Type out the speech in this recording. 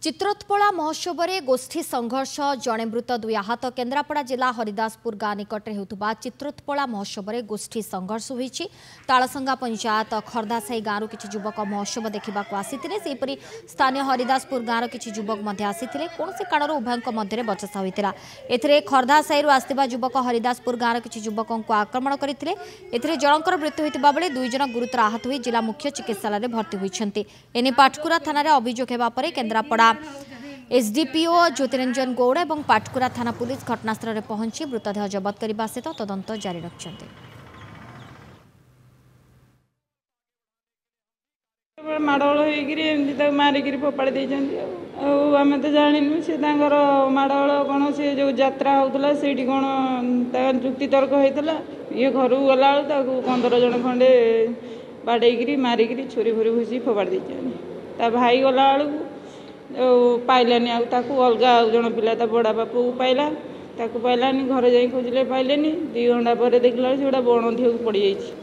चित्रोत्पला महोत्सव में गोष्ठी संघर्ष जड़े मृत दुई आहत केन्द्रापड़ा जिला हरिदासपुर गाँ निकट में होता चित्रोत्पला महोत्सव में गोष्ठी संघर्ष होती तालसंगा पंचायत खर्दासाई गाँव किसी युवक महोत्सव देखा आसीते सेपरी स्थानीय हरिदासपुर गाँव किसी युवक आसीते कौन कारण उभयों मध्य बचसा होता है खर्दासाई आसवा युवक हरिदासपुर गाँव किसी युवकों को आक्रमण करते जनकर मृत्यु होता बेले दुई जन गुरुतर आहत हो जिला मुख्य चिकित्सालय भर्ती होती एने पाटकुरा थाना अभियोग होगापर केन्द्रापड़ा एसडीपीओ ज्योतिरंजन गौड़ और पाटकुरा थाना पुलिस घटनास्थल में पहुंची मृतदेह जबत करने सहित तदंत जारी रखिंट माड़ोल हो मारिक फोपाड़ी आम तो जानू सी माड़ोल कौन से जो यात्रा होता से कौन जुक्ति तर्क होता ये घर गला 15 जन खंडे बाड़े मारिक छुरी फुरी भूसी फोपाड़ी ता भाई गला पाइलानी अलग जन पिला बड़ा बापू पाइला पाइलानी घर जा खोजिले पाइलेनी 2 घंटा पर देखला से बण पड़ जाइए।